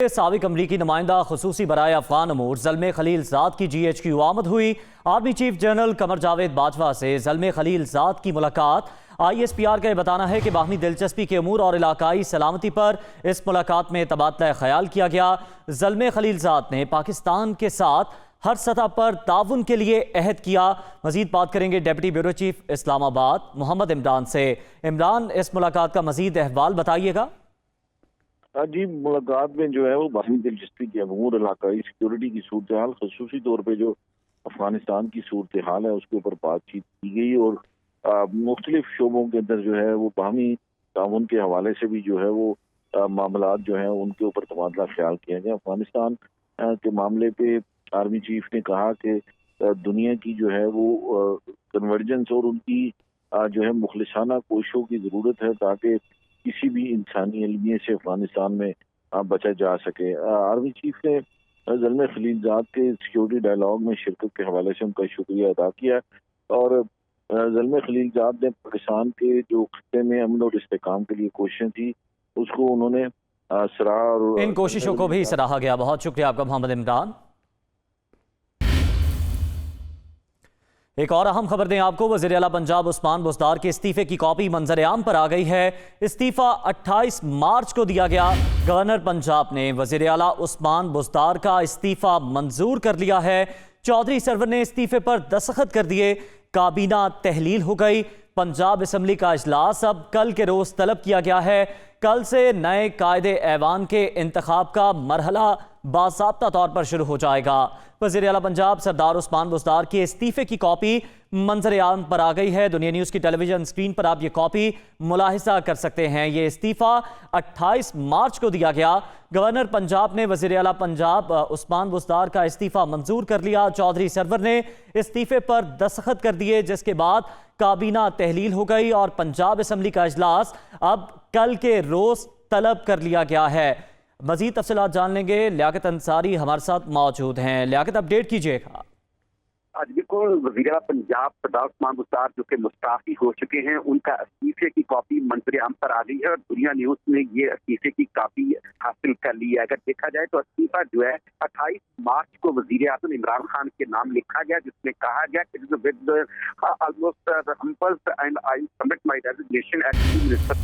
سابق امریکی نمائندہ خصوصی برائے افغان امور زلمے خلیل زاد کی GHQ آمد ہوئی۔ Army chief general Qamar Javed Bajwa سے زلمے خلیل زاد کی ملاقات۔ ISPR کا یہ بتانا ہے کہ باہمی دلچسپی کے امور اور علاقائی سلامتی پر اس ملاقات میں تبادلہ خیال کیا گیا۔ زلمے خلیل زاد نے پاکستان کے ساتھ ہر سطح پر تعاون کے لیے عہد کیا۔ مزید بات کریں گے ڈیپٹی بیورو چیف اسلام آباد محمد عمران سے۔ عمران، اس ملاقات کا مزید احوال بتائیے گا۔ جی، ملاقات میں جو ہے وہ باہمی دلچسپی کے امور، علاقائی سیکیورٹی کی صورتحال، خصوصی طور پہ جو افغانستان کی صورتحال ہے اس کے اوپر بات چیت کی گئی، اور مختلف شعبوں کے اندر جو ہے وہ باہمی تعاون کے حوالے سے بھی جو ہے وہ معاملات جو ہیں ان کے اوپر تبادلہ خیال کیا گیا۔ افغانستان کے معاملے پہ آرمی چیف نے کہا کہ دنیا کی جو ہے وہ کنورجنس اور ان کی جو ہے مخلصانہ کوششوں کی ضرورت ہے تاکہ کسی بھی انسانی المیے سے افغانستان میں بچا جا سکے۔ آرمی چیف نے زلمے خلیل زاد کے سیکیورٹی ڈائیلاگ میں شرکت کے حوالے سے ان کا شکریہ ادا کیا، اور زلمے خلیل زاد نے پاکستان کے جو خطے میں امن اور استحکام کے لیے کوششیں تھی اس کو انہوں نے سراہا، اور ان کوششوں کو بھی سراہا گیا۔ بہت شکریہ آپ کا محمد عمران۔ ایک اور اہم خبر دیں آپ کو، وزیر اعلیٰ پنجاب عثمان بزدار کے استعفے کی کاپی منظر عام پر آ گئی ہے۔ استعفیٰ 28 مارچ کو دیا گیا۔ گورنر پنجاب نے وزیر اعلیٰ عثمان بزدار کا استعفیٰ منظور کر لیا ہے۔ چودھری سرور نے استعفے پر دستخط کر دیے۔ کابینہ تحلیل ہو گئی۔ پنجاب اسمبلی کا اجلاس اب کل کے روز طلب کیا گیا ہے۔ کل سے نئے قائد ایوان کے انتخاب کا مرحلہ باضابطہ طور پر شروع ہو جائے گا۔ وزیر اعلیٰ پنجاب سردار عثمان بزدار کے استعفے کی کاپی منظر عام پر آ گئی ہے۔ دنیا نیوز کی ٹیلی ویژن اسکرین پر آپ یہ کاپی ملاحظہ کر سکتے ہیں۔ یہ استعفیٰ 28 مارچ کو دیا گیا۔ گورنر پنجاب نے وزیر اعلیٰ پنجاب عثمان بزدار کا استعفیٰ منظور کر لیا۔ چودھری سرور نے استعفے پر دستخط کر دیے، جس کے بعد کابینہ تحلیل ہو گئی اور پنجاب اسمبلی کا اجلاس اب کل کے روز طلب کر لیا گیا ہے۔ مزید تفصیلات جان لیں گے، لیاقت انصاری ہمارے ساتھ موجود ہیں۔ لیاقت، اپڈیٹ کیجیے گا۔ بالکل، وزیر اعلیٰ پنجاب سردار عثمان بزدار جو کہ مستعفی ہو چکے ہیں، ان کا استعفے کی کاپی منظر عام پر آ گئی ہے، اور دنیا نیوز نے یہ استعفے کی کاپی حاصل کر لی ہے۔ اگر دیکھا جائے تو استعفیٰ جو ہے 28 مارچ کو وزیر اعظم عمران خان کے نام لکھا گیا، جس میں کہا گیا کہ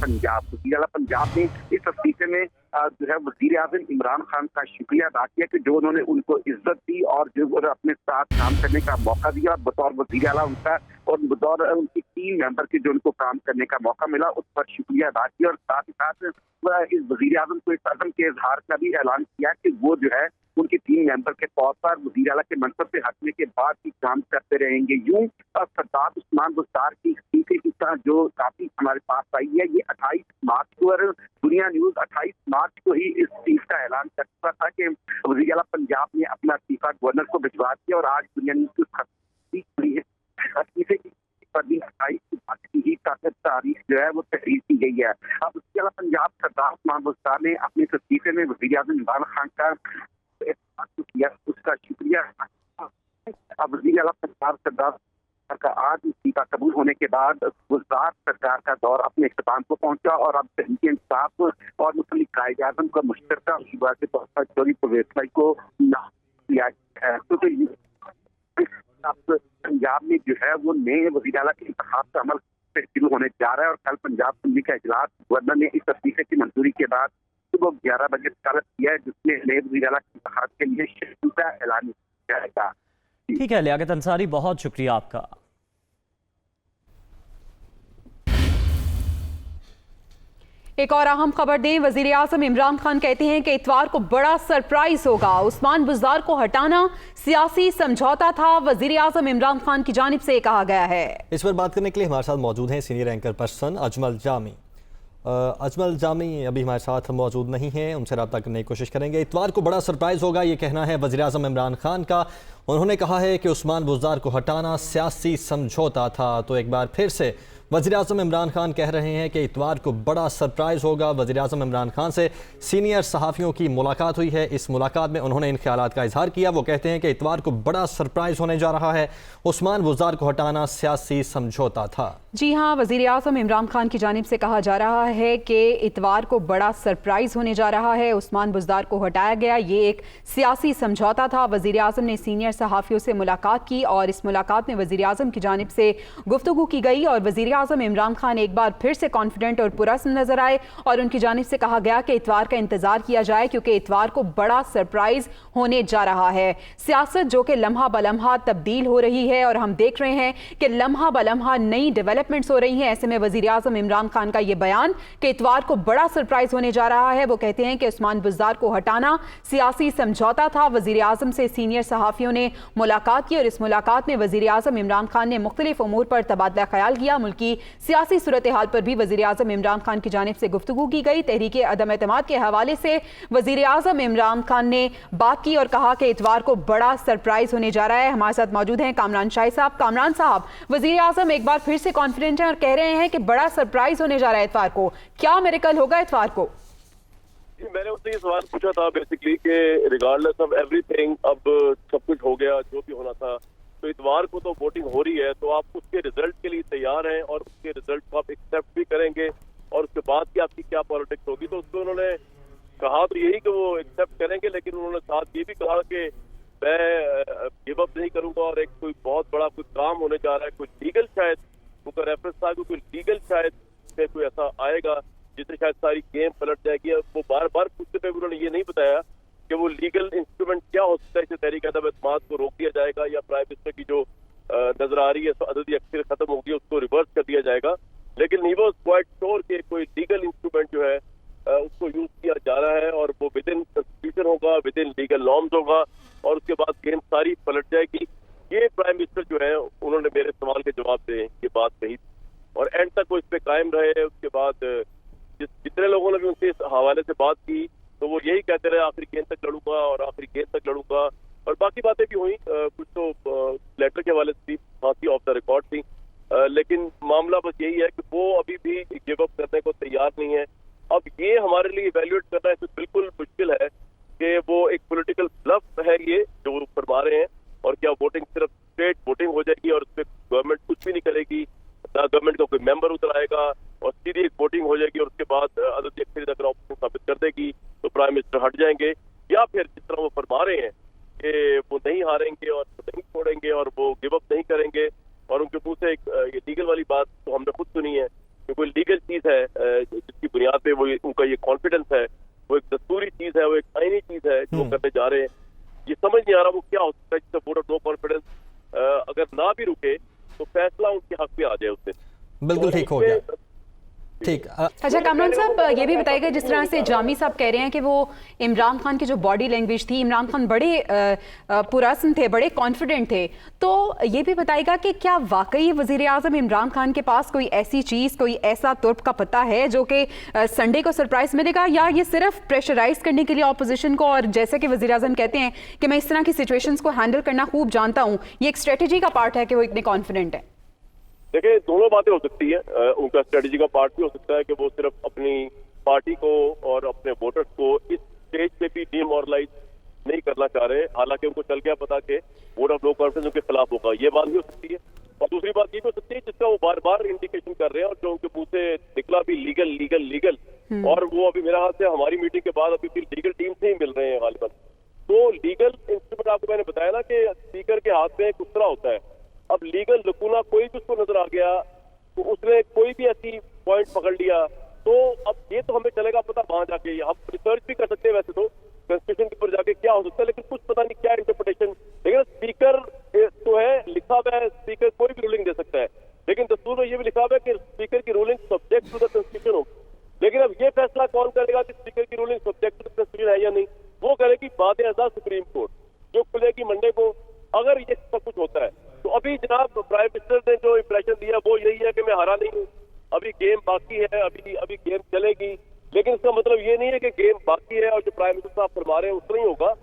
پنجاب۔ وزیر اعلیٰ پنجاب نے اس استعفے میں جو ہے وزیر اعظم عمران خان کا شکریہ ادا کیا کہ جو انہوں نے ان کو عزت دی اور جو اپنے ساتھ کام کرنے کا موقع دیا، بطور وزیر اعلیٰ ان کا اور بطور ان کی ٹیم ممبر کے جو ان کو کام کرنے کا موقع ملا، اس پر شکریہ ادا کیا، اور ساتھ ہی ساتھ اس وزیر اعظم کو اس عزم کے اظہار کا بھی اعلان کیا کہ وہ جو ہے ان کی ٹیم ممبر کے طور پر وزیر اعلیٰ کے منصب سے ہٹنے کے بعد بھی کام کرتے رہیں گے۔ یوں سردار عثمان بزدار کی استعفے کی جو کاپی ہمارے پاس آئی ہے، یہ 28 مارچ کو، اور دنیا نیوز 28 مارچ کو ہی اس چیز کا اعلان کر چکا تھا کہ وزیر اعلیٰ پنجاب نے اپنا استعفیٰ گورنر کو بھجوا دیا، اور آج دنیا نیوز کی استعفے کی 28 مارچ کی ہی تاریخ جو ہے وہ تحریر کی گئی ہے۔ اب وزیر اعلیٰ پنجاب سردار عثمان بزدار نے اپنے استعفے میں وزیر اعظم عمران خان کا کیا، اس کا شکریہ۔ اب وزیر اعلیٰ پنجاب سردار کا آج استعفیٰ قبول ہونے کے بعد گزشتہ سرکار کا دور اپنے اختتام کو پہنچا، اور اب تحریک انصاف اور متعلق قائد اعظم کا مشترکہ شعبہ کے طور پر چوری پرویز کو کیا گیا ہے۔ تو پنجاب میں جو ہے وہ نئے وزیر اعلیٰ کے انتخاب کا عمل شروع ہونے جا رہا ہے، اور کل پنجاب اسمبلی کا اجلاس گورنر نے اس استعفے کی منظوری کے بعد صبح 11 بجے طلب کیا ہے، جس میں نئے وزیر اعلیٰ کے انتخاب کے لیے شرکت کا اعلان کیا جائے گا۔ ٹھیک ہے لیاقت انصاری، بہت شکریہ آپ کا۔ ایک اور اہم خبر دیں، وزیر اعظم عمران خان کہتے ہیں کہ اتوار کو بڑا سرپرائز ہوگا۔ عثمان بزدار کو ہٹانا سیاسی سمجھوتا تھا، وزیر اعظم عمران خان کی جانب سے کہا گیا ہے۔ اس پر بات کرنے کے لیے ہمارے ساتھ موجود ہیں سینئر اینکر پرسن اجمل جامی۔ اجمل جامی ابھی ہمارے ساتھ موجود نہیں ہیں، ان سے رابطہ کرنے کی کوشش کریں گے۔ اتوار کو بڑا سرپرائز ہوگا، یہ کہنا ہے وزیر اعظم عمران خان کا۔ انہوں نے کہا ہے کہ عثمان بزدار کو ہٹانا سیاسی سمجھوتا تھا، تو ایک بار پھر سے वज़ीर-ए-आज़म इमरान खान कह रहे हैं कि इतवार को बड़ा सरप्राइज़ होगा। वज़ीर-ए-आज़म इमरान खान से सीनियर सहाफ़ियों की मुलाकात हुई है। इस मुलाकात में उन्होंने इन ख्यालात का इजहार किया। वो कहते हैं कि इतवार को बड़ा सरप्राइज़ होने जा रहा है। उस्मान बुज़दार को हटाना सियासी समझौता था। जी हाँ, वज़ीर-ए-आज़म इमरान खान की जानिब से कहा जा रहा है कि इतवार को बड़ा सरप्राइज़ होने जा रहा है। उस्मान बुज़दार को हटाया गया, ये एक सियासी समझौता था। वज़ीर-ए-आज़म ने सीनियर सहाफ़ियों से मुलाकात की और इस मुलाकात में वज़ीर-ए-आज़म की जानिब से गुफ्तगू की गई और वज़ीर-ए-आज़म इमरान खान एक बार फिर से कॉन्फिडेंट और पुरअज़्म नज़र आए और उनकी जानिब से कहा गया कि इतवार का इंतज़ार किया जाए क्योंकि इतवार को बड़ा सरप्राइज़ होने जा रहा है। सियासत जो कि लम्हा बलम्हा तब्दील हो रही है और हम देख रहे हैं कि लम्हा बलम्हा नई डेवलपमेंट्स हो रही हैं। ऐसे में वज़ीर-ए-आज़म इमरान खान का ये बयान कि इतवार को बड़ा सरप्राइज़ होने जा रहा है। वो कहते हैं कि उस्मान बुज़दार को हटाना सियासी समझौता था। वज़ीर-ए-आज़म से सीनियर सहाफ़ियों ने मुलाकात की और इस मुलाकात में वज़ीर-ए-आज़म इमरान खान ने मुख्तलिफ उमूर पर तबादला ख्याल किया। मुल्की सियासी सूरत हाल पर भी वज़ीर-ए-आज़म इमरान खान की जानिब से गुफ्तगू की गई। तहरीक अदम एतमाद के हवाले से वज़ीर-ए-आज़म इमरान खान ने बात की और कहा कि इतवार को बड़ा सरप्राइज़ होने जा रहा है। हमारे साथ मौजूद हैं कामरान शाही साहब। कामरान साहब, वज़ीर-ए-आज़म एक बार फिर से कॉन्फिडेंट हैं और कह रहे हैं कि बड़ा सरप्राइज़ होने जा रहा है इतवार को। क्या मिरेकल होगा इतवार को? मैंने उससे ये सवाल पूछा था बेसिकली कि रिगार्डलेस ऑफ एवरीथिंग अब सब कुछ हो गया जो भी होना था, तो इतवार को तो वोटिंग हो रही है, तो आप उसके रिजल्ट के लिए तैयार हैं और उसके रिजल्ट को आप एक्सेप्ट भी करेंगे और उसके बाद की आपकी क्या पॉलिटिक्स होगी। तो उसको उन्होंने कहा तो यही कि वो एक्सेप्ट करेंगे, लेकिन उन्होंने साथ ये भी कहा कि मैं गिव अप नहीं करूंगा और एक कोई बहुत बड़ा कोई काम होने जा रहा है, कोई लीगल शायद उनका रेफरेंस था कि कोई लीगल शायद से कोई ऐसा आएगा जिससे शायद सारी गेम पलट जाएगी। वो बार बार पूछते पे उन्होंने ये नहीं बताया कि वो लीगल इंस्ट्रूमेंट क्या हो सकता है, इससे तहरीक अदम एतमाद को रोक दिया जाएगा या प्राइम मिनिस्टर की जो नजर आ रही है तो अददी अक्सर खत्म होगी उसको रिवर्स कर दिया जाएगा। लेकिन ही वाज क्वाइट श्योर कि कोई लीगल इंस्ट्रूमेंट जो है उसको यूज किया जा रहा है और वो विद इन कॉन्स्टिट्यूशन होगा, विद इन लीगल नॉर्म्स होगा और उसके बाद गेम सारी पलट जाएगी। ये प्राइम मिनिस्टर जो है उन्होंने मेरे सवाल के जवाब में ये बात कही और एंड तक वो इस पे कायम रहे। उसके बाद जितने लोगों ने भी उनसे इस हवाले से बात की तो वो यही कहते रहे आखिरी गेंद तक लड़ूंगा और आखिरी गेंद तक लड़ूंगा और बाकी बातें भी हुई, कुछ तो लेटर के हवाले से फांसी ऑफ द रिकॉर्ड थी, लेकिन मामला बस यही है कि वो अभी भी गिव अप करने को तैयार नहीं है। अब ये हमारे लिए इवेल्युएट करना है तो बिल्कुल मुश्किल है कि वो एक पॉलिटिकल ब्लफ है ये जो वो फरमा रहे हैं और क्या वोटिंग सिर्फ स्ट्रेट वोटिंग हो जाएगी और उसमें गवर्नमेंट कुछ भी नहीं करेगी, ना गवर्नमेंट का कोई मेंबर उतर आएगा और सीधी एक वोटिंग हो जाएगी और उसके बाद अददी अक्सर अगर ऑप्शन साबित कर देगी तो प्राइम मिनिस्टर हट जाएंगे, या फिर जिस तरह वो फरमा रहे हैं कि वो नहीं हारेंगे और नहीं छोड़ेंगे और वो गिव अप नहीं करेंगे और उनके मुंह से एक लीगल वाली बात तो हमने खुद सुनी है कि कोई लीगल चीज है जिसकी बुनियाद पे वो उनका ये कॉन्फिडेंस है, वो एक दस्तूरी चीज है, वो एक आईनी चीज है जो करने जा रहे हैं। ये समझ नहीं आ रहा वो क्या हो सकता है जिससे वोट ऑफ नो कॉन्फिडेंस अगर ना भी रुके तो फैसला उनके हक में आ जाए उससे। बिल्कुल ठीक हो गया। ठीक। अच्छा कामरान साहब, ये भी बताइएगा जिस तरह से जामी साहब कह रहे हैं कि वो इमरान खान की जो बॉडी लैंग्वेज थी, इमरान खान बड़े पुरअज़्म थे, बड़े कॉन्फिडेंट थे, तो ये भी बताइएगा कि क्या वाकई वज़ीर-ए-आज़म इमरान खान के पास कोई ऐसी चीज़, कोई ऐसा तुर्क का पता है जो कि संडे को सरप्राइज मिलेगा, या ये सिर्फ प्रेशराइज करने के लिए अपोजिशन को, और जैसे कि वज़ीर-ए-आज़म कहते हैं कि मैं इस तरह की सिचुएशंस को हैंडल करना खूब जानता हूँ, ये एक स्ट्रेटजी का पार्ट है कि वो इतने कॉन्फिडेंट है? देखिए दोनों बातें हो सकती है, उनका स्ट्रेटजी का पार्ट भी हो सकता है कि वो सिर्फ अपनी पार्टी को और अपने वोटर्स को इस स्टेज पे भी डिमोरलाइज नहीं करना चाह रहे, हालांकि उनको चल गया पता कि वोट ऑफ नो कॉन्फिडेंस उनके खिलाफ होगा, ये बात भी हो सकती है। और दूसरी बात ये भी हो सकती है जिसका वो बार बार इंडिकेशन कर रहे हैं और जो उनके मुंह से निकला भी लीगल लीगल लीगल, और वो अभी मेरा हाथ से हमारी मीटिंग के बाद अभी फिर लीगल टीम से ही मिल रहे हैं गालिबन। तो लीगल इंस्ट्रूमेंट आपको मैंने बताया ना कि स्पीकर के हाथ में एक उसरा होता है, अब लीगल लकुना कोई भी उसको नजर आ गया तो उसने कोई भी ऐसी पॉइंट पकड़ लिया तो अब ये तो हमें चलेगा पता वहां जाके, हम रिसर्च भी कर सकते हैं वैसे तो कॉन्स्टिट्यूशन के ऊपर जाके क्या हो सकता है, लेकिन कुछ पता नहीं क्या इंटरप्रिटेशन। लेकिन स्पीकर तो है लिखा हुआ है, स्पीकर कोई भी रूलिंग दे सकता है, लेकिन दस्तूर में ये भी लिखा हुआ है कि स्पीकर की ruling subject to the constitution हो। लेकिन अब ये फैसला कौन करेगा कि स्पीकर की ruling subject to the constitution है या नहीं, वो करेगी बाद-ए-अज़ा सुप्रीम कोर्ट जो खुलेगी मंडे को, अगर ये सब कुछ होता है। तो अभी जनाब प्राइम मिनिस्टर ने जो इंप्रेशन दिया वो यही है कि मैं हारा नहीं हूँ, अभी गेम बाकी है, अभी गेम चलेगी, लेकिन इसका मतलब ये नहीं है कि गेम बाकी है और जो प्राइम मिनिस्टर साहब फरमा रहे हैं उससे नहीं होगा।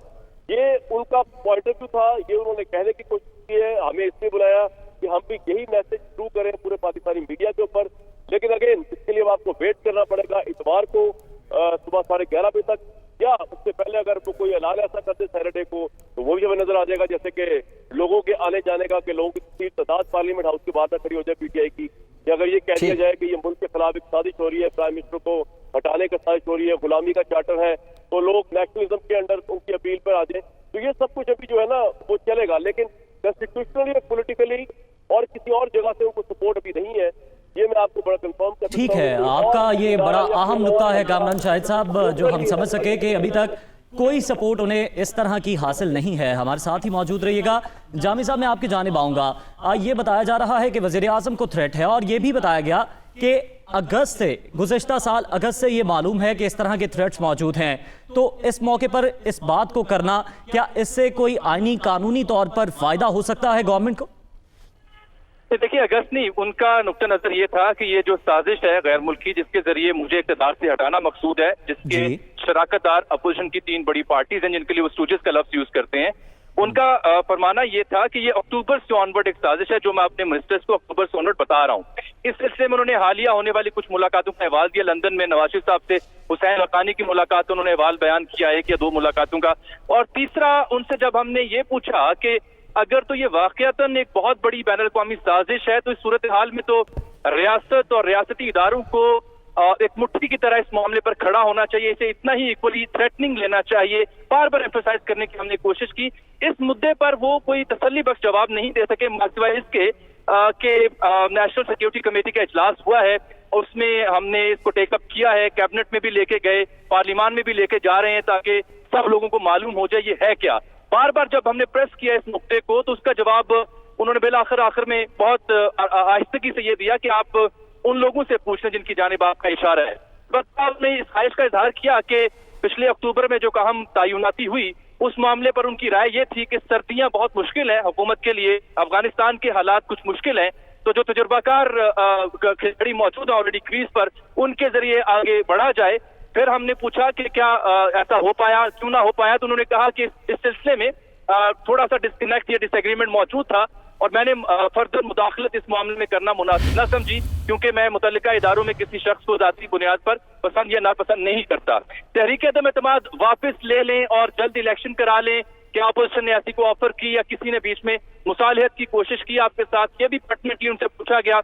ये उनका पॉइंट ऑफ व्यू था, ये उन्होंने कहने की कोशिश की है, हमें इसलिए बुलाया कि हम भी यही मैसेज थ्रू करें पूरे पाकिस्तानी मीडिया के ऊपर। लेकिन अगेन इसके लिए आपको वेट करना पड़ेगा इतवार को सुबह 11:30 बजे तक, या उससे पहले अगर वो कोई ऐलान ऐसा करते सैटरडे को तो वो भी हमें नजर आ जाएगा, जैसे कि लोगों के आने जाने का, कि लोगों की तादाद पार्लियामेंट हाउस के बाहर तक खड़ी हो जाए पीटीआई की, कि अगर ये कह दिया जाए कि ये मुल्क के खिलाफ एक साजिश हो रही है, प्राइम मिनिस्टर को हटाने का साजिश हो रही है, गुलामी का चार्टर है, तो लोग नेशनलिज्म के अंडर उनकी अपील पर आ जाए, तो ये सब कुछ अभी जो है ना वो चलेगा। लेकिन कॉन्स्टिट्यूशनली और पॉलिटिकली और किसी और जगह से उनको सपोर्ट अभी नहीं है, ये मैं आपको बड़ा कंफर्म कर सकता हूं। ठीक है, आपका ये बड़ा अहम नुक्ता है कामरान शाहिद साहब, जो हम समझ सके कि अभी तक कोई सपोर्ट उन्हें इस तरह की हासिल नहीं है। हमारे साथ ही मौजूद रहिएगा। जामी साहब, मैं आपकी जानिब आऊँगा। ये बताया जा रहा है कि वज़ीर आज़म को थ्रेट है, और ये भी बताया गया कि अगस्त से, गुज़िश्ता साल अगस्त से ये मालूम है कि इस तरह के थ्रेट्स मौजूद हैं। तो इस मौके पर इस बात को करना, क्या इससे कोई आईनी कानूनी तौर पर फ़ायदा हो सकता है गवर्नमेंट को? देखिए, अगस्त नहीं, उनका नुक्ता नजर ये था कि ये जो साजिश है गैर मुल्की, जिसके जरिए मुझे इक़्तिदार से हटाना मकसूद है, जिसके शराकतदार अपोजिशन की 3 बड़ी पार्टीज हैं जिनके लिए वो स्टूजेस का लफ्ज यूज करते हैं, उनका फरमाना ये था कि ये अक्टूबर से ऑनवर्ड एक साजिश है, जो मैं अपने मिनिस्टर्स को अक्टूबर से ऑनवर्ड बता रहा हूँ। इस सिलसिले में उन्होंने हालिया होने वाली कुछ मुलाकातों का अहवाल दिया। लंदन में नवाज शरीफ साहब से हुसैन हक्कानी की मुलाकात, उन्होंने अहवाल बयान किया, 1 या 2 मुलाकातों का। और तीसरा, उनसे जब हमने ये पूछा कि अगर तो ये वाकयातन एक बहुत बड़ी बैनुल अक़वामी साजिश है, तो इस सूरत हाल में तो रियासत और रियासती इदारों को एक मुट्ठी की तरह इस मामले पर खड़ा होना चाहिए, इसे इतना ही इक्वली थ्रेटनिंग लेना चाहिए। बार बार एम्फसाइज करने की हमने कोशिश की। इस मुद्दे पर वो कोई तसल्ली बख्श जवाब नहीं दे सके, सिवाय इसके नेशनल सिक्योरिटी कमेटी का इजलास हुआ है, उसमें हमने इसको टेकअप किया है, कैबिनेट में भी लेके गए, पार्लियामान में भी लेके जा रहे हैं, ताकि सब लोगों को मालूम हो जाए ये है क्या। बार बार जब हमने प्रेस किया इस नुक्ते को, तो उसका जवाब उन्होंने बिल आखिर में बहुत आहिस्तगी से ये दिया कि आप उन लोगों से पूछ लें जिनकी जानिब आपका इशारा है। बस आपने इस ख्वाहिश का इजहार किया कि पिछले अक्टूबर में जो अहम तायुनाती हुई, उस मामले पर उनकी राय ये थी कि सर्दियां बहुत मुश्किल है हुकूमत के लिए, अफगानिस्तान के हालात कुछ मुश्किल हैं, तो जो तजुर्बाकार खिलाड़ी मौजूद है ऑलरेडी क्रीज पर, उनके जरिए आगे बढ़ा जाए। फिर हमने पूछा कि क्या ऐसा हो पाया, क्यों ना हो पाया, तो उन्होंने कहा कि इस सिलसिले में थोड़ा सा डिस्कनेक्ट या डिसएग्रीमेंट मौजूद था, और मैंने फर्दर मुदाखलत इस मामले में करना मुनासिब न समझी, क्योंकि मैं मुतल्लिका इदारों में किसी शख्स को ज़ाती बुनियाद पर पसंद या नापसंद नहीं करता। तहरीक अदम एतमाद वापस ले लें और जल्द इलेक्शन करा लें, क्या अपोजिशन ने ऐसी को ऑफर की या किसी ने बीच में मुसालहत की कोशिश की आपके साथ, ये भी पर्टिनेटली उनसे पूछा गया।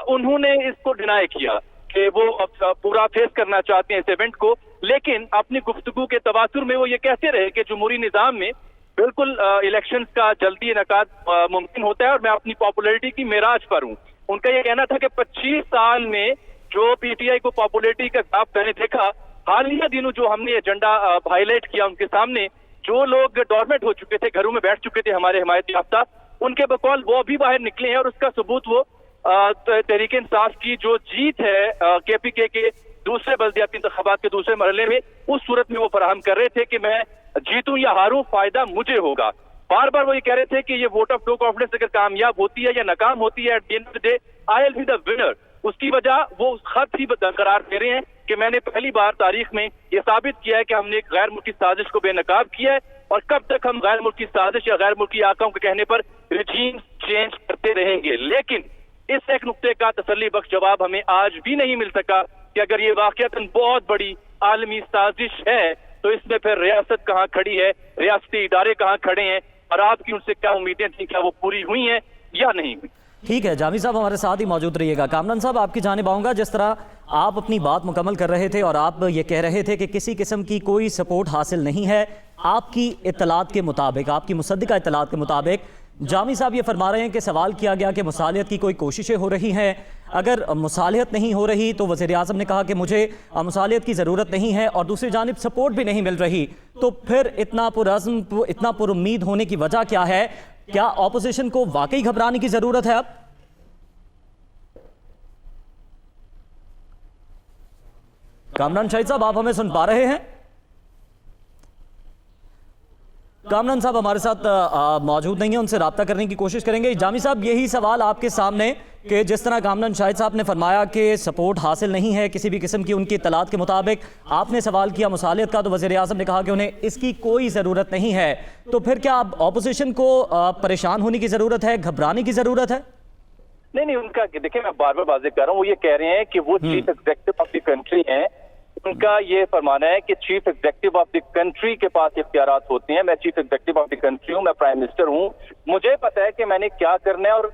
उन्होंने इसको डिनाई किया कि वो पूरा फेस करना चाहते हैं इस इवेंट को, लेकिन अपनी गुफ्तगू के तवातुर में वो ये कहते रहे कि जमहूरी निज़ाम में बिल्कुल इलेक्शंस का जल्दी इनेकाद मुमकिन होता है, और मैं अपनी पॉपुलैरिटी की मेराज पर हूँ। उनका ये कहना था कि 25 साल में जो पीटीआई को पॉपुलैरिटी का ग्राफ मैंने देखा, हालिया दिनों जो हमने एजेंडा हाईलाइट किया उनके सामने, जो लोग डॉर्मेंट हो चुके थे, घरों में बैठ चुके थे हमारे हिमायत याफ्ता, उनके बकौल वो अभी बाहर निकले हैं, और उसका सबूत वो तहरीक इंसाफ की जो जीत है केपीके के दूसरे बल्दियाती इंतखाबात के दूसरे मरहले में, उस सूरत में वो फराहम कर रहे थे कि मैं जीतूं या हारूं, फायदा मुझे होगा। बार बार वो ये कह रहे थे कि ये वोट ऑफ नो कॉन्फिडेंस अगर कामयाब होती है या नाकाम होती है, at the end of the day I will be the winner. उसकी वजह वो खत ही बरकरार दे रहे हैं कि मैंने पहली बार तारीख में ये साबित किया है कि हमने एक गैर मुल्की साजिश को बेनकाब किया है, और कब तक हम गैर मुल्की साजिश या गैर मुल्की आकाओं के कहने पर रिजीम चेंज करते रहेंगे। लेकिन इस एक नुक्ते का तसल्ली बख्श जवाब हमें आज भी नहीं मिल सका कि अगर ये वाकयातन बहुत बड़ी आलमी साजिश है, तो इसमें फिर रियासत कहाँ खड़ी है, रियासती इदारे कहाँ खड़े हैं, और आपकी उनसे क्या उम्मीदें थी, क्या वो पूरी हुई हैं या नहीं हुई। ठीक है, जामी साहब हमारे साथ ही मौजूद रहिएगा। कामरान साहब, आपकी जानिब आऊँगा। जिस तरह आप अपनी बात मुकम्मल कर रहे थे और आप ये कह रहे थे कि किसी किस्म की कोई सपोर्ट हासिल नहीं है, आपकी इत्तलात के मुताबिक, आपकी मुसद्दिका इत्तलात के मुताबिक जामी साहब ये फरमा रहे हैं कि सवाल किया गया कि मुसालियत की कोई कोशिशें हो रही हैं। अगर मुसालियत नहीं हो रही तो वज़ीर आज़म ने कहा कि मुझे मुसालियत की ज़रूरत नहीं है, और दूसरी जानिब सपोर्ट भी नहीं मिल रही, तो फिर इतना पुरअज़्म, इतना पुरुम्मीद होने की वजह क्या है? क्या ऑपोजिशन को वाकई घबराने की ज़रूरत है अब? कामरान शाहिद साहब, आप हमें सुन पा रहे हैं? کامران صاحب ہمارے ساتھ موجود نہیں ہیں, ان سے رابطہ کرنے کی کوشش کریں گے. جامی صاحب, یہی سوال آپ کے سامنے کہ جس طرح کامران شاہد صاحب نے فرمایا کہ سپورٹ حاصل نہیں ہے کسی بھی قسم کی ان کی اطلاعات کے مطابق, آپ نے سوال کیا مصالحت کا تو وزیر اعظم نے کہا کہ انہیں اس کی کوئی ضرورت نہیں ہے. تو پھر کیا اب اپوزیشن کو پریشان ہونے کی ضرورت ہے, گھبرانے کی ضرورت ہے؟ نہیں, ان کا دیکھیں میں بار بار واضح کر رہا ہوں, وہ یہ کہہ رہے ہیں کہ وہ chief executive of the country ہیں. ان کا یہ فرمانا ہے کہ chief executive of the country کے پاس اختیارات ہوتے ہیں. میں chief executive of the country ہوں, میں پرائم منسٹر ہوں, مجھے پتا ہے کہ میں نے کیا کرنا ہے. اور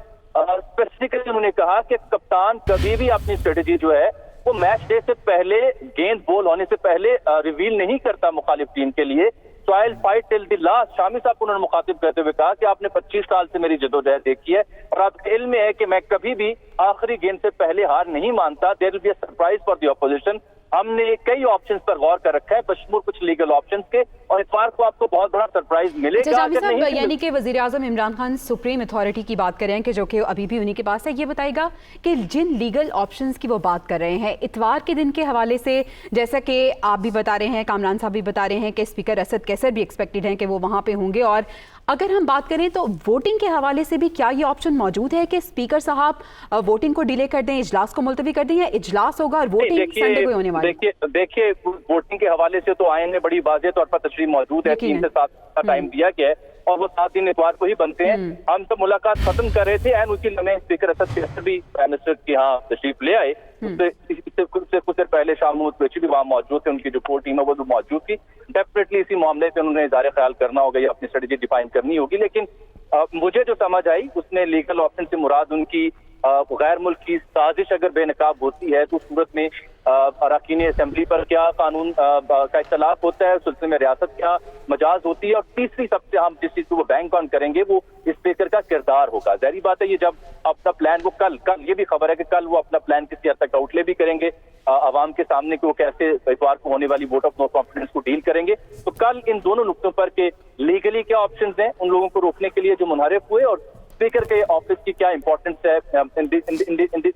اسپیسیفکلی انہوں نے کہا کہ کپتان کبھی بھی اپنی اسٹریٹجی جو ہے وہ میچ ڈے سے پہلے, گیند بول ہونے سے پہلے ریویل نہیں کرتا مخالف ٹیم کے لیے. So I'll fight till the last. شامی صاحب کو انہوں نے مخاطب کرتے ہوئے کہا کہ آپ نے 25 سال سے میری جدوجہد دیکھی ہے اور آپ کے علم میں ہے کہ میں کبھی بھی آخری گیند سے پہلے ہار نہیں مانتا. There will be a surprise for the opposition. ہم نے کئی آپشنز پر غور کر رکھا ہے بشمول کچھ لیگل آپشنز کے, اور اتوار کو آپ کو بہت بڑا سرپرائز ملے گا. جامی صاحب, یعنی کہ وزیر اعظم عمران خان سپریم اتھارٹی کی بات کر رہے ہیں کہ جو کہ ابھی بھی انہی کے پاس ہے. یہ بتائے گا کہ جن لیگل آپشنز کی وہ بات کر رہے ہیں اتوار کے دن کے حوالے سے, جیسا کہ آپ بھی بتا رہے ہیں, کامران صاحب بھی بتا رہے ہیں کہ اسپیکر اسد کیسر بھی ایکسپیکٹڈ ہیں کہ وہ وہاں پہ ہوں گے, اور اگر ہم بات کریں تو ووٹنگ کے حوالے سے بھی کیا یہ آپشن موجود ہے کہ اسپیکر صاحب ووٹنگ کو ڈیلے کر دیں, اجلاس کو ملتوی کر دیں, یا اجلاس ہوگا اور ووٹنگ سنڈے کو ہونے والی؟ دیکھیے ووٹنگ کے حوالے سے تو آئین میں بڑی واضح طور پر تشریح موجود ہے, 3 سے 7 کا ٹائم دیا گیا ہے اور وہ 7 دن اتوار کو ہی بنتے ہیں. ہم تو ملاقات ختم کر رہے تھے اینڈ اسی لمحے اسپیکر اسد کیسر بھی پرائم منسٹر کے یہاں تشریف لے آئے. اس سے کچھ دیر پہلے شاہ محمود قریشی بھی وہاں موجود تھے, ان کی جو کور ٹیم ہے وہ بھی موجود تھی. ڈیفینیٹلی اسی معاملے سے انہوں نے اظہار خیال کرنا ہوگا یا اپنی اسٹریٹجی ڈیفائن کرنی ہوگی. لیکن مجھے جو سمجھ آئی اس میں لیگل آپشن سے مراد ان کی غیر ملکی سازش اگر بے نقاب ہوتی ہے تو اس صورت میں اراکین اسمبلی پر کیا قانون کا اختلاف ہوتا ہے, سلسلے میں ریاست کیا مجاز ہوتی ہے, اور تیسری سب سے ہم جس چیز کو وہ بینک آن کریں گے وہ اسپیکر کا کردار ہوگا. ظاہری بات ہے یہ جب اپنا پلان وہ کل یہ بھی خبر ہے کہ کل وہ اپنا پلان کسی حد تک آؤٹ لے بھی کریں گے عوام کے سامنے کہ وہ کیسے اتوار کو ہونے والی ووٹ آف نو کانفیڈنس کو ڈیل کریں گے. تو کل ان دونوں نقطوں پر کہ لیگلی کیا آپشنز ہیں ان لوگوں کو روکنے کے لیے جو منحرف ہوئے, اور اسپیکر کے آفس کی کیا امپورٹنس ہے.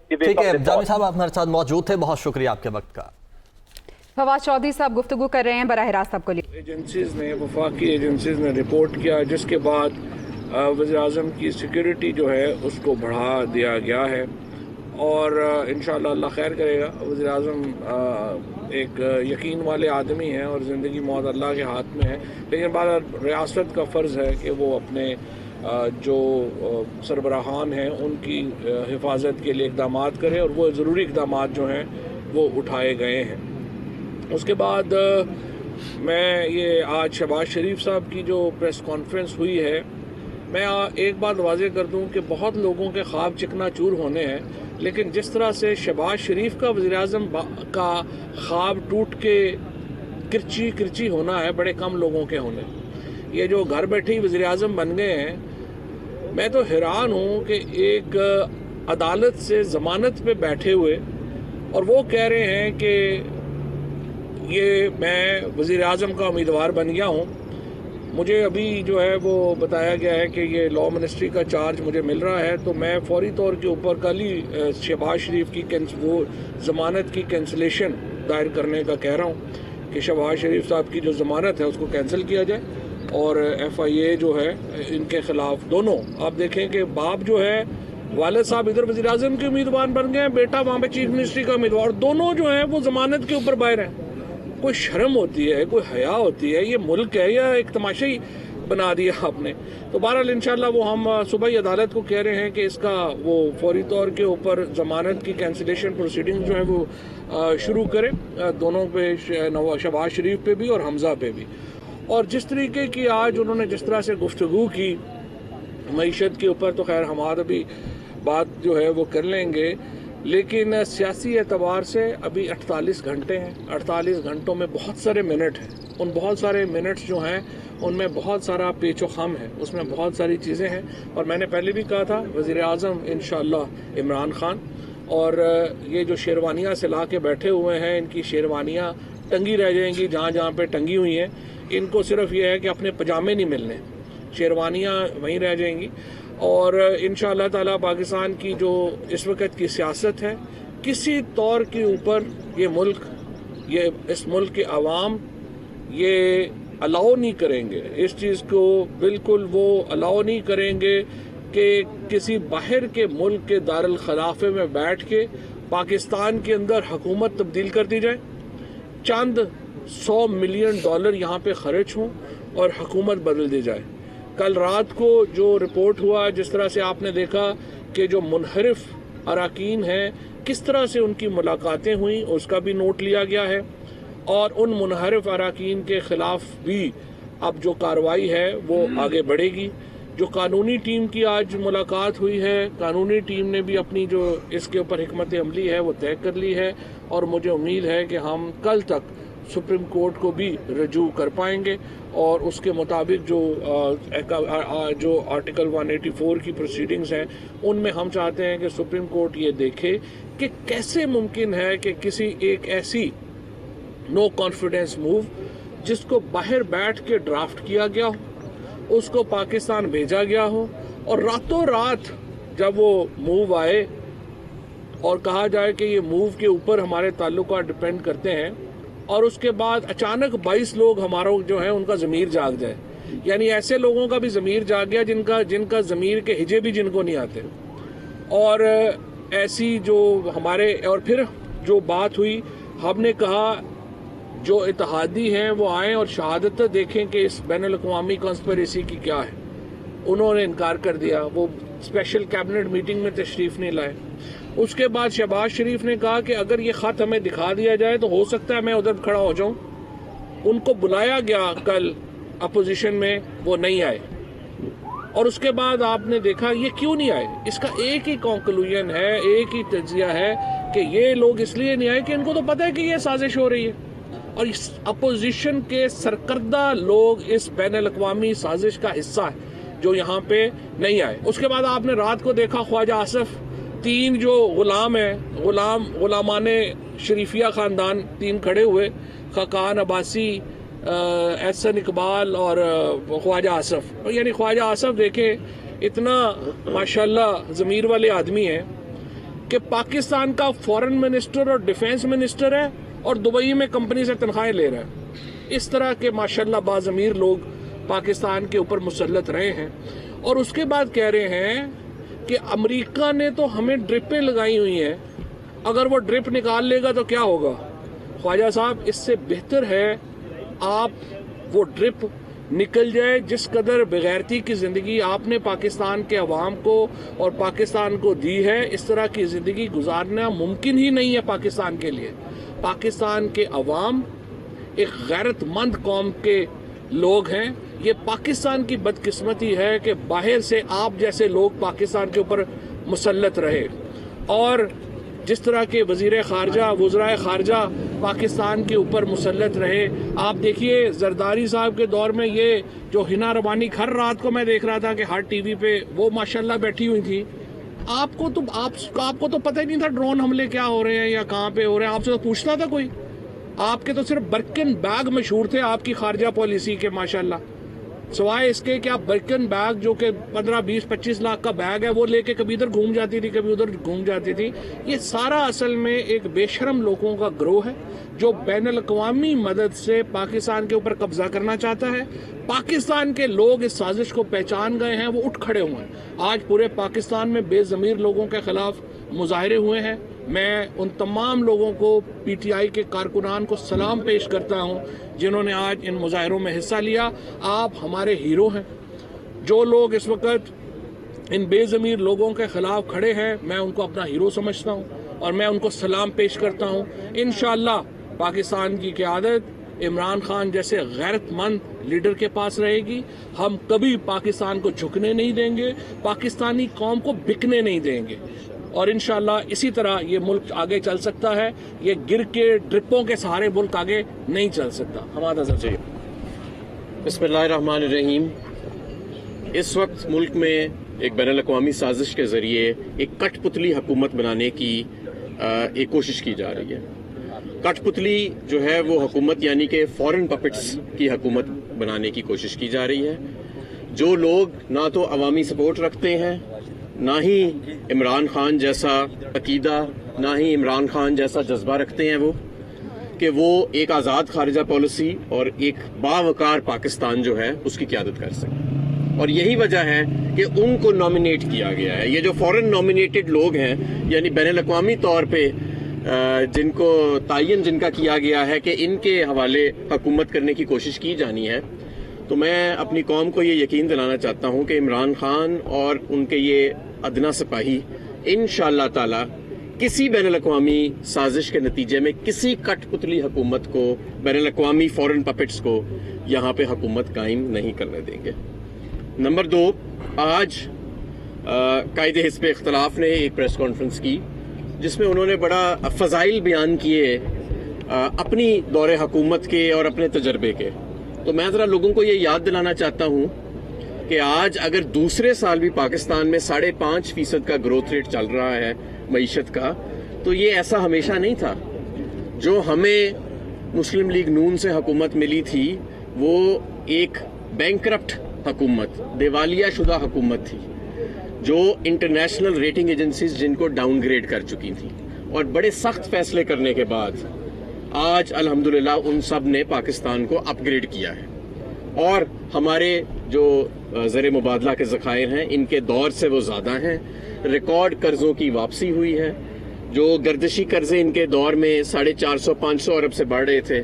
ٹھیک ہے جامی صاحب, آپ ہمارے ساتھ موجود تھے, بہت شکریہ آپ کے وقت کا. فواز چودھری صاحب گفتگو کر رہے ہیں براہ راست آپ کو لیے. ایجنسیز نے, وفاقی ایجنسیز نے رپورٹ کیا, جس کے بعد وزیر اعظم کی سیکیورٹی جو ہے اس کو بڑھا دیا گیا ہے, اور انشاءاللہ اللہ خیر کرے گا. وزیر اعظم ایک یقین والے آدمی ہیں اور زندگی موت اللہ کے ہاتھ میں ہے, لیکن بعد ریاست کا فرض ہے کہ وہ اپنے جو سربراہان ہیں ان کی حفاظت کے لیے اقدامات کرے, اور وہ ضروری اقدامات جو ہیں وہ اٹھائے گئے ہیں. اس کے بعد میں یہ آج شہباز شریف صاحب کی جو پریس کانفرنس ہوئی ہے, میں ایک بات واضح کر دوں کہ بہت لوگوں کے خواب چکنا چور ہونے ہیں, لیکن جس طرح سے شہباز شریف کا وزیر اعظم کا خواب ٹوٹ کے کرچی ہونا ہے, بڑے کم لوگوں کے ہونے. یہ جو گھر بیٹھے وزیر اعظم بن گئے ہیں, میں تو حیران ہوں کہ ایک عدالت سے ضمانت پہ بیٹھے ہوئے اور وہ کہہ رہے ہیں کہ یہ میں وزیر اعظم کا امیدوار بن گیا ہوں. مجھے ابھی جو ہے وہ بتایا گیا ہے کہ یہ لاء منسٹری کا چارج مجھے مل رہا ہے, تو میں فوری طور کے اوپر کل ہی شہباز شریف کی وہ ضمانت کی کینسلیشن دائر کرنے کا کہہ رہا ہوں کہ شہباز شریف صاحب کی جو ضمانت ہے اس کو کینسل کیا جائے, اور ایف آئی اے جو ہے ان کے خلاف دونوں. آپ دیکھیں کہ باپ جو ہے, والد صاحب ادھر وزیر اعظم کے امیدوار بن گئے ہیں, بیٹا وہاں پہ چیف منسٹری کا امیدوار, دونوں جو ہیں وہ ضمانت کے اوپر باہر ہیں. کوئی شرم ہوتی ہے, کوئی حیا ہوتی ہے, یہ ملک ہے یا ایک تماشا ہی بنا دیا آپ نے؟ تو بہرحال انشاءاللہ وہ ہم صبح ہی عدالت کو کہہ رہے ہیں کہ اس کا وہ فوری طور کے اوپر ضمانت کی کینسلیشن پروسیڈنگ جو ہے وہ شروع کرے, دونوں پہ, شہباز شریف پہ بھی اور حمزہ پہ بھی. اور جس طریقے کی آج انہوں نے جس طرح سے گفتگو کی معیشت کے اوپر, تو خیر ہم ابھی بات جو ہے وہ کر لیں گے, لیکن سیاسی اعتبار سے ابھی 48 گھنٹے ہیں. 48 گھنٹوں میں بہت سارے منٹ ہیں, ان بہت سارے منٹس جو ہیں ان میں بہت سارا پیچ و خم ہے, اس میں بہت ساری چیزیں ہیں. اور میں نے پہلے بھی کہا تھا وزیر اعظم انشاءاللہ عمران خان, اور یہ جو شیروانیاں سلا کے بیٹھے ہوئے ہیں, ان کی شیروانیاں ٹنگی رہ جائیں گی جہاں جہاں پہ ٹنگی ہوئی ہیں. ان کو صرف یہ ہے کہ اپنے پجامے نہیں ملنے, شیروانیاں وہیں رہ جائیں گی. اور انشاءاللہ تعالیٰ پاکستان کی جو اس وقت کی سیاست ہے, کسی طور کے اوپر یہ ملک, یہ اس ملک کے عوام, یہ अलाउ नहीं करेंगे, इस चीज़ को बिल्कुल वो अलाउ नहीं करेंगे कि किसी बाहर के मुल्क के दारुल खिलाफे में बैठ के पाकिस्तान के अंदर हुकूमत तब्दील कर दी जाए, चंद $100 मिलियन यहाँ पे खर्च हों और हुकूमत बदल दी जाए। कल रात को जो रिपोर्ट हुआ, जिस तरह से आपने देखा कि जो मुनहरिफ अरकान हैं किस तरह से उनकी मुलाकातें हुई, उसका भी नोट लिया गया है और उन मुनहरिफ अरकान के ख़िलाफ़ भी अब जो कार्रवाई है वो आगे बढ़ेगी। जो कानूनी टीम की आज मुलाकात हुई है, कानूनी टीम ने भी अपनी जो इसके ऊपर हिकमत अमली है वो तय कर ली है और मुझे उम्मीद है कि हम कल तक सुप्रीम कोर्ट को भी रजू कर पाएंगे और उसके मुताबिक जो आर्टिकल 184 की प्रोसीडिंग्स हैं उनमें हम चाहते हैं कि सुप्रीम कोर्ट ये देखे कि कैसे मुमकिन है कि किसी एक ऐसी नो कॉन्फिडेंस मूव जिसको बाहर बैठ के ड्राफ्ट किया गया हो, उसको पाकिस्तान भेजा गया हो और रातों रात जब वो मूव आए और कहा जाए कि ये मूव के ऊपर हमारे ताल्लुकात डिपेंड करते हैं और उसके बाद अचानक 22 लोग हमारा जो है उनका ज़मीर जाग जाए, यानी ऐसे लोगों का भी ज़मीर जाग गया जिनका ज़मीर के हिजे भी जिनको नहीं आते। और ऐसी जो हमारे और फिर जो बात हुई, हमने कहा जो इत्तेहादी हैं वो आएँ और शहादत देखें कि इस बैनुल-अक़वामी कॉन्स्पिरेसी की क्या है। उन्होंने इनकार कर दिया, वो स्पेशल कैबिनेट मीटिंग में तशरीफ़ नहीं लाए। उसके बाद शहबाज शरीफ ने कहा कि अगर ये ख़त हमें दिखा दिया जाए तो हो सकता है मैं उधर खड़ा हो जाऊं। उनको बुलाया गया कल अपोजिशन में, वो नहीं आए और उसके बाद आपने देखा ये क्यों नहीं आए। इसका एक ही कंक्लूजन है, एक ही तज्जिया है कि ये लोग इसलिए नहीं आए कि इनको तो पता है कि ये साजिश हो रही है और इस अपोजिशन के सरकर्दा लोग इस बैनुल-अक़वामी साजिश का हिस्सा है जो यहाँ पे नहीं आए। उसके बाद आपने रात को देखा ख्वाजा आसिफ, 3 जो गुलाम हैं, गुलामाने शरीफिया ख़ानदान 3 खड़े हुए, खकान अब्बासी, एहसन इकबाल और ख्वाजा आसिफ। यानी ख्वाजा आसिफ देखें इतना माशाल्लाह ज़मीर वाले आदमी हैं कि पाकिस्तान का फॉरेन मिनिस्टर और डिफेंस मिनिस्टर है और दुबई में कंपनी से तनख्वाहें ले रहा है। इस तरह के माशाल्लाह बाज़मीर लोग पाकिस्तान के ऊपर मुसल्लत रहे हैं और उसके बाद कह रहे हैं कि अमेरिका ने तो हमें ड्रिपें लगाई हुई हैं, अगर वो ड्रिप निकाल लेगा तो क्या होगा। ख्वाजा साहब, इससे बेहतर है आप वो ड्रिप निकल जाए। जिस कदर बेगैरती की ज़िंदगी आपने पाकिस्तान के अवाम को और पाकिस्तान को दी है, इस तरह की ज़िंदगी गुजारना मुमकिन ही नहीं है पाकिस्तान के लिए। पाकिस्तान के अवाम एक गैरतमंद कौम के लोग हैं। ये पाकिस्तान की बदकिस्मती है कि बाहर से आप जैसे लोग पाकिस्तान के ऊपर मुसल्लत रहे और जिस तरह के वज़ीर ख़ारजा, वज़राए ख़ारजा पाकिस्तान के ऊपर मुसल्लत रहे। आप देखिए ज़रदारी साहब के दौर में ये जो हिना रबानी हर रात को मैं देख रहा था कि हर टीवी पे वो माशाल्लाह बैठी हुई थी। आपको तो पता ही नहीं था ड्रोन हमले क्या हो रहे हैं या कहाँ पे हो रहे हैं। आपसे तो पूछता था कोई? आपके तो सिर्फ बर्किन बैग मशहूर थे आपकी खारजा पॉलिसी के माशाल्लाह, सिवाय इसके कि आप बर्किन बैग जो कि 15, 20, 25 लाख का बैग है वो लेके कभी इधर घूम जाती थी, कभी उधर घूम जाती थी। ये सारा असल में एक बेशरम लोगों का ग्रोह है जो बैनुल-अक़वामी मदद से पाकिस्तान के ऊपर कब्जा करना चाहता है। पाकिस्तान के लोग इस साजिश को पहचान गए हैं, वो उठ खड़े हुए हैं। आज पूरे पाकिस्तान में बेज़मीर लोगों के खिलाफ मुजाहरे हुए हैं। मैं उन तमाम लोगों को, PTI के कारकुनान को सलाम पेश करता हूं जिन्होंने आज इन मुजाहरों में हिस्सा लिया। आप हमारे हीरो हैं। जो लोग इस वक्त इन बेज़मीर लोगों के खिलाफ खड़े हैं, मैं उनको अपना हीरो समझता हूं और मैं उनको सलाम पेश करता हूं। इंशाअल्लाह पाकिस्तान की क़यादत इमरान खान जैसे गैरतमंद लीडर के पास रहेगी। हम कभी पाकिस्तान को झुकने नहीं देंगे, पाकिस्तानी कौम को बिकने नहीं देंगे और इंशाअल्लाह इसी तरह ये मुल्क आगे चल सकता है। ये गिर के ड्रिपों के सहारे मुल्क आगे नहीं चल सकता। हमारा नजर चाहिए। बिस्मिल्लाहिर्रहमानिर्रहीम। इस वक्त मुल्क में एक बैनुल-अक़वामी साजिश के ज़रिए एक कठपुतली हुकूमत बनाने की एक कोशिश की जा रही है। कठपुतली जो है वो हुकूमत यानी कि फॉरेन पपेट्स की हुकूमत बनाने की कोशिश की जा रही है। जो लोग ना तो अवामी सपोर्ट रखते हैं, ना ही इमरान खान जैसा अकीदा, ना ही इमरान खान जैसा जज्बा रखते हैं, वो کہ وہ ایک آزاد خارجہ پالیسی اور ایک باوقار پاکستان جو ہے اس کی قیادت کر سکے. اور یہی وجہ ہے کہ ان کو نامینیٹ کیا گیا ہے. یہ جو فورن نامینیٹڈ لوگ ہیں, یعنی بین الاقوامی طور پہ جن کو تعین جن کا کیا گیا ہے کہ ان کے حوالے حکومت کرنے کی کوشش کی جانی ہے, تو میں اپنی قوم کو یہ یقین دلانا چاہتا ہوں کہ عمران خان اور ان کے یہ ادنا سپاہی انشاءاللہ تعالی کسی بین الاقوامی سازش کے نتیجے میں کسی کٹ پتلی حکومت کو, بین الاقوامی فورن پپٹس کو یہاں پہ حکومت قائم نہیں کرنے دیں گے. نمبر 2, آج قائد حزب اختلاف نے ایک پریس کانفرنس کی جس میں انہوں نے بڑا فضائل بیان کیے اپنی دور حکومت کے اور اپنے تجربے کے. تو میں ذرا لوگوں کو یہ یاد دلانا چاہتا ہوں کہ آج اگر دوسرے سال بھی پاکستان میں 5.5% کا گروتھ ریٹ چل رہا ہے معیشت کا, تو یہ ایسا ہمیشہ نہیں تھا. جو ہمیں مسلم لیگ نون سے حکومت ملی تھی وہ ایک بینکرپٹ حکومت, دیوالیہ شدہ حکومت تھی, جو انٹرنیشنل ریٹنگ ایجنسیز جن کو ڈاؤن گریڈ کر چکی تھیں, اور بڑے سخت فیصلے کرنے کے بعد آج الحمدللہ ان سب نے پاکستان کو اپ گریڈ کیا ہے. اور ہمارے جو زر مبادلہ کے ذخائر ہیں ان کے دور سے وہ زیادہ ہیں. ریکارڈ قرضوں کی واپسی ہوئی ہے. جو گردشی قرضے ان کے دور میں 450-500 ارب سے بڑھ رہے تھے,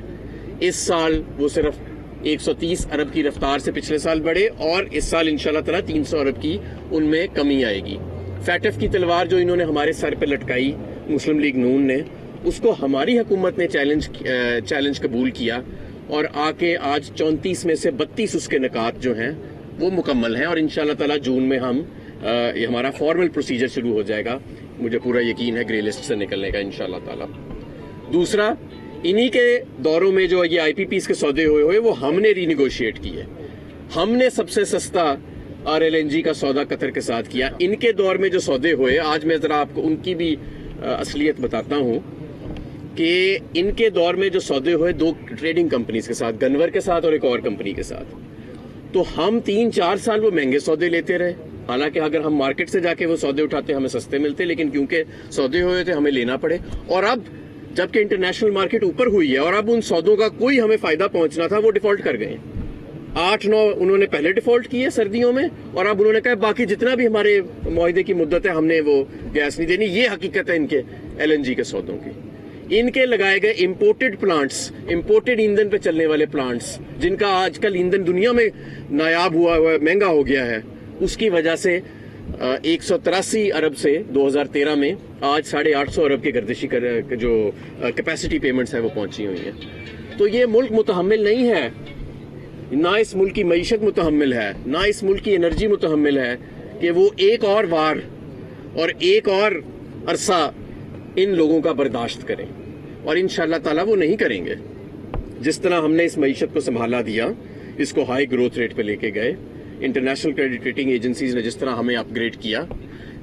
اس سال وہ صرف 130 ارب کی رفتار سے پچھلے سال بڑھے, اور اس سال انشاءاللہ تعالی 300 ارب کی ان میں کمی آئے گی. فیٹف کی تلوار جو انہوں نے ہمارے سر پہ لٹکائی مسلم لیگ نون نے, اس کو ہماری حکومت نے چیلنج قبول کیا, اور آ کے آج 34 میں سے 32 اس کے نکات جو ہیں وہ مکمل ہیں, اور انشاءاللہ تعالی جون میں ہم یہ ہمارا فارمل پروسیجر شروع ہو جائے گا. مجھے پورا یقین ہے گرے لسٹ سے نکلنے کا انشاءاللہ تعالی. دوسرا, انہی کے دوروں میں جو یہ IPPs کے سودے ہوئے وہ ہم نے ری نیگوشیٹ کیے. ہم نے سب سے سستا RLNG کا سودا قطر کے ساتھ کیا. ان کے دور میں جو سودے ہوئے, آج میں ذرا آپ کو ان کی بھی اصلیت بتاتا ہوں کہ ان کے دور میں جو سودے ہوئے 2 ٹریڈنگ کمپنیز کے ساتھ, گنور کے ساتھ اور ایک اور کمپنی کے ساتھ. تو ہم 3-4 سال وہ مہنگے سودے لیتے رہے, حالانکہ اگر ہم مارکیٹ سے جا کے وہ سودے اٹھاتے ہمیں سستے ملتے, لیکن کیونکہ سودے ہوئے تھے ہمیں لینا پڑے. اور اب جبکہ انٹرنیشنل مارکیٹ اوپر ہوئی ہے اور اب ان سودوں کا کوئی ہمیں فائدہ پہنچنا تھا, وہ ڈیفالٹ کر گئے. 8-9 انہوں نے پہلے ڈیفالٹ کیے سردیوں میں, اور اب انہوں نے کہا باقی جتنا بھی ہمارے معاہدے کی مدت ہے ہم نے وہ گیس نہیں دینی. یہ حقیقت ہے ان کے LNG کے سودوں کی. ان کے لگائے گئے امپورٹڈ پلانٹس, امپورٹڈ ایندھن پہ چلنے والے پلانٹس, جن کا آج کل ایندھن دنیا میں نایاب ہوا ہے, مہنگا ہو گیا ہے, اس کی وجہ سے 183 ارب سے 2013 میں آج 850 ارب کے گردشی جو کیپیسٹی پیمنٹس ہیں وہ پہنچی ہوئی ہیں. تو یہ ملک متحمل نہیں ہے, نہ اس ملک کی معیشت متحمل ہے, نہ اس ملک کی انرجی متحمل ہے کہ وہ ایک اور وار اور ایک اور عرصہ ان لوگوں کا برداشت کریں. اور انشاءاللہ تعالیٰ وہ نہیں کریں گے. جس طرح ہم نے اس معیشت کو سنبھالا دیا, اس کو ہائی گروتھ ریٹ پہ لے کے گئے, انٹرنیشنل کریڈٹ ریٹنگ ایجنسیز نے جس طرح ہمیں اپ گریڈ کیا,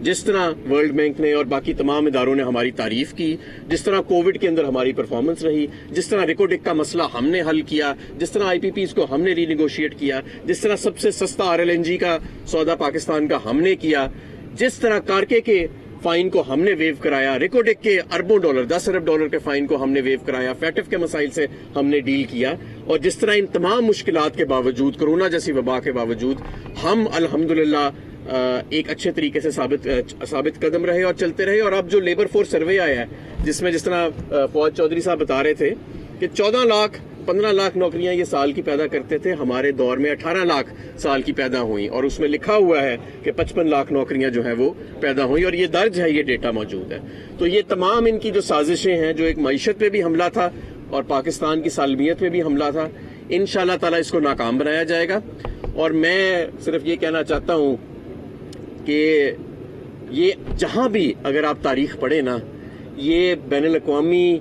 جس طرح ورلڈ بینک نے اور باقی تمام اداروں نے ہماری تعریف کی, جس طرح کووڈ کے اندر ہماری پرفارمنس رہی, جس طرح ریکوڈک کا مسئلہ ہم نے حل کیا, جس طرح IPPs کو ہم نے ری نیگوشیٹ کیا, جس طرح سب سے سستا RLNG کا سودا پاکستان کا ہم نے کیا, جس طرح کارکے کے فائن کو ہم نے ویو کرایا, ریکوڈک کے اربوں ڈالر 10 ارب ڈالر کے فائن کو ہم نے ویو کرایا, فیٹف کے مسائل سے ہم نے ڈیل کیا, اور جس طرح ان تمام مشکلات کے باوجود, کورونا جیسی وبا کے باوجود, ہم الحمدللہ ایک اچھے طریقے سے ثابت قدم رہے اور چلتے رہے. اور اب جو لیبر فورس سروے آیا ہے, جس میں جس طرح فواد چودھری صاحب بتا رہے تھے کہ 14-15 لاکھ نوکریاں یہ سال کی پیدا کرتے تھے, ہمارے دور میں 18 لاکھ سال کی پیدا ہوئیں, اور اس میں لکھا ہوا ہے کہ 55 لاکھ نوکریاں جو ہیں وہ پیدا ہوئیں, اور یہ درج ہے, یہ ڈیٹا موجود ہے. تو یہ تمام ان کی جو سازشیں ہیں, جو ایک معیشت پہ بھی حملہ تھا اور پاکستان کی سالمیت پہ بھی حملہ تھا, انشاءاللہ تعالیٰ اس کو ناکام بنایا جائے گا. اور میں صرف یہ کہنا چاہتا ہوں کہ یہ جہاں بھی اگر آپ تاریخ پڑھیں نا, یہ بین الاقوامی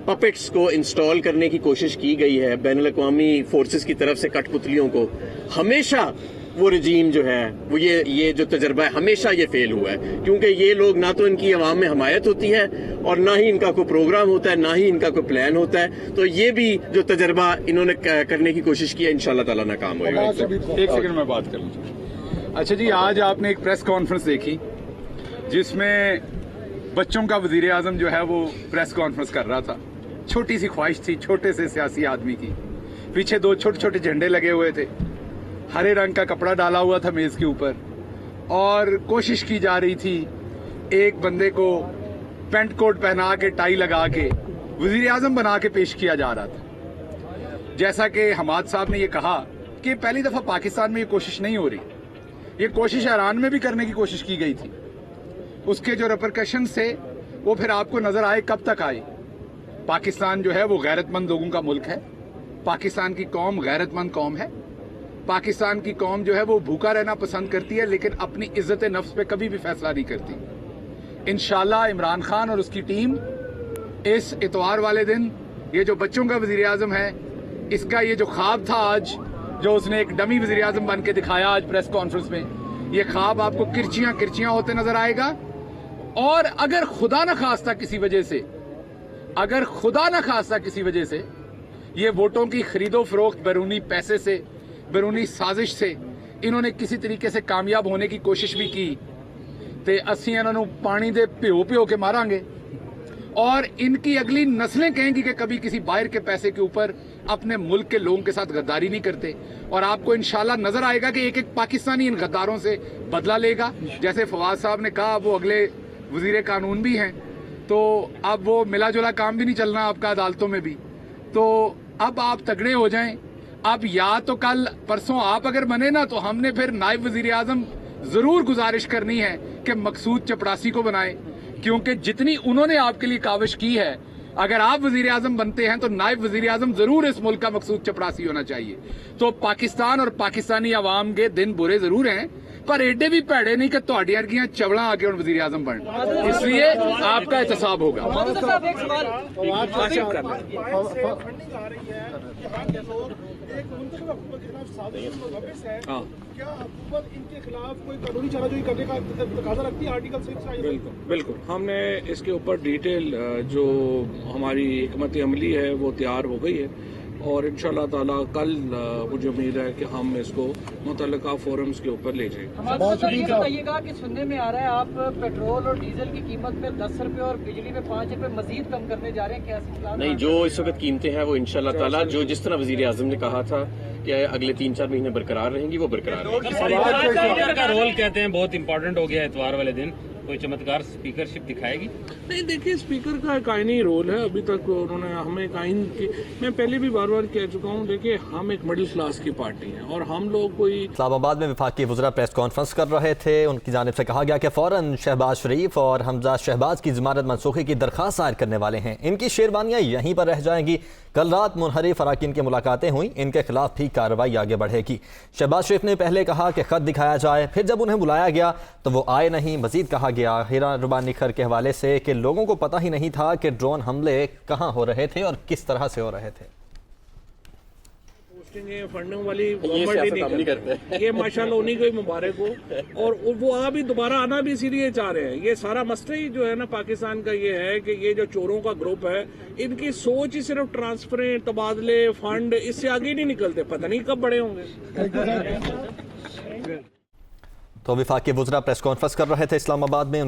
پپٹس کو انسٹال کرنے کی کوشش کی گئی ہے, بین الاقوامی فورسز کی طرف سے کٹ پتلیوں کو. ہمیشہ وہ رجیم جو ہے, وہ یہ جو تجربہ ہے, ہمیشہ یہ فیل ہوا ہے, کیونکہ یہ لوگ نہ تو ان کی عوام میں حمایت ہوتی ہے, اور نہ ہی ان کا کوئی پروگرام ہوتا ہے, نہ ہی ان کا کوئی پلان ہوتا ہے. تو یہ بھی جو تجربہ انہوں نے کرنے کی کوشش کی ہے, انشاءاللہ تعالیٰ ناکام ہوئے گا. ایک سیکنڈ میں بات کر لوں. اچھا جی, آج آپ نے ایک پریس کانفرنس دیکھی جس میں بچوں کا وزیر اعظم جو ہے وہ پریس کانفرنس کر رہا تھا, छोटी सी ख्वाहिश थी छोटे से सियासी आदमी की। पीछे 2 छोटे छोटे झंडे लगे हुए थे, हरे रंग का कपड़ा डाला हुआ था मेज के ऊपर, और कोशिश की जा रही थी एक बंदे को पेंट कोट पहना के टाई लगा के वजीर आजम बना के पेश किया जा रहा था। जैसा कि हमाद साहब ने ये कहा कि पहली दफा पाकिस्तान में ये कोशिश नहीं हो रही, ये कोशिश ईरान में भी करने की कोशिश की गई थी। उसके जो रिपरकशन से वो फिर आपको नजर आए, कब तक आए। पाकिस्तान जो है वो गैरतमंद लोगों का मुल्क है, पाकिस्तान की कौम गैरतमंद कौम है, पाकिस्तान की कौम जो है वो भूखा रहना पसंद करती है, लेकिन अपनी इज्जत नफ्स पे कभी भी फैसला नहीं करती। इंशाल्लाह इमरान खान और उसकी टीम इस इतवार वाले दिन ये जो बच्चों का वजीर आजम है, इसका ये जो ख्वाब था आज, जो उसने एक डमी वजीर आजम बन के दिखाया आज प्रेस कॉन्फ्रेंस में, ये ख्वाब आपको किरचियां किरचियां होते नजर आएगा। और अगर खुदा न खास्ता किसी वजह से, अगर खुदा न खास्ता किसी वजह से ये वोटों की खरीदो फरोख्त बैरूनी पैसे से, बैरूनी साजिश से इन्होंने किसी तरीके से कामयाब होने की कोशिश भी की, तो असी इन्होंने पानी दे प्यो प्यो के मारांगे और इनकी अगली नस्लें कहेंगी कि कभी किसी बाहर के पैसे के ऊपर अपने मुल्क के लोगों के साथ गद्दारी नहीं करते। और आपको इंशाल्लाह नजर आएगा कि एक एक पाकिस्तानी इन गद्दारों से बदला लेगा। जैसे फवाद साहब ने कहा, वो अगले वजीर कानून भी हैं, तो अब वो मिला जुला काम भी नहीं चलना आपका अदालतों में भी। तो अब आप तगड़े हो जाएं। अब या तो कल परसों आप अगर बने ना, तो हमने फिर नायब वजीर आजम जरूर गुजारिश करनी है कि मकसूद चपड़ासी को बनाएं, क्योंकि जितनी उन्होंने आपके लिए काविश की है, अगर आप वजीर आजम बनते हैं तो नायब वजीर आजम जरूर इस मुल्क का मकसूद चपड़ासी होना चाहिए। तो पाकिस्तान और पाकिस्तानी अवाम के दिन बुरे जरूर हैं, पर एडे भी भैड़े नहीं कि तुहाडी वर्गियां चवड़ा आके उन वजीर आजम बन, इसलिए आपका एहतसाब होगा। बिल्कुल, हमने इसके ऊपर डिटेल जो हमारी हिकमत अमली है वो तैयार हो गई है, और इंशाल्लाह ताला कल मुझे उम्मीद है कि हम इसको मुतल्लिका फोरम्स के ऊपर ले जाएंगे। बताइएगा कि सुनने में आ रहा है आप पेट्रोल और डीजल की कीमत में 10 रुपए और बिजली में 5 रुपए मजीद कम करने जा रहे हैं, क्या? नहीं, जो इस वक्त कीमतें हैं वो इंशाल्लाह ताला जो जिस तरह वजीर आजम ने कहा था कि अगले 3-4 महीने बरकरार रहेंगी, वो बरकरार रहेंगी। का रोल कहते हैं बहुत इंपॉर्टेंट हो गया इतवार वाले दिन, कोई चमत्कार स्पीकरशिप दिखाएगी? नहीं, देखिए स्पीकर का एक आईनी रोल है। अभी तक उन्होंने हमें एक आइन की, मैं पहले भी बार बार कह चुका हूँ, देखिए हम एक मिडिल क्लास की पार्टी हैं और हम लोग कोई। इस्लामाबाद में वफाकी वज़रा प्रेस कॉन्फ्रेंस कर रहे थे। उनकी जानिब से कहा गया कि फ़ौरन शहबाज शरीफ और हमजा शहबाज की ज़मानत मनसूखी की दरख्वास्त दायर करने वाले हैं। इनकी शेरवानियाँ यहीं पर रह जाएंगी। कल रात मुनहरिफ अराकीन की मुलाकातें हुई, इनके खिलाफ भी कार्रवाई आगे बढ़ेगी। शहबाज शरीफ ने पहले कहा कि ख़त दिखाया जाए, फिर जब उन्हें बुलाया गया तो वो आए नहीं। मजीद कहा गया हीरा रुबानी खर के हवाले से कि लोगों को पता ही नहीं था कि ड्रोन हमले कहाँ हो रहे थे और किस तरह से हो रहे थे। फंडिंग वाली गवर्नमेंट ही नहीं करते, ये माशाल्लाह उन्हीं को मुबारक हो, और वो अभी दोबारा आना भी इसीलिए चाह रहे हैं। ये सारा मसला ही जो है ना पाकिस्तान का ये है कि ये जो चोरों का ग्रुप है, इनकी सोच ही सिर्फ ट्रांसफरें, तबादले, फंड, इससे आगे नहीं निकलते। पता नहीं कब बड़े होंगे। तो वफाकी वज़रा प्रेस कॉन्फ्रेंस कर रहे थे इस्लामाबाद में।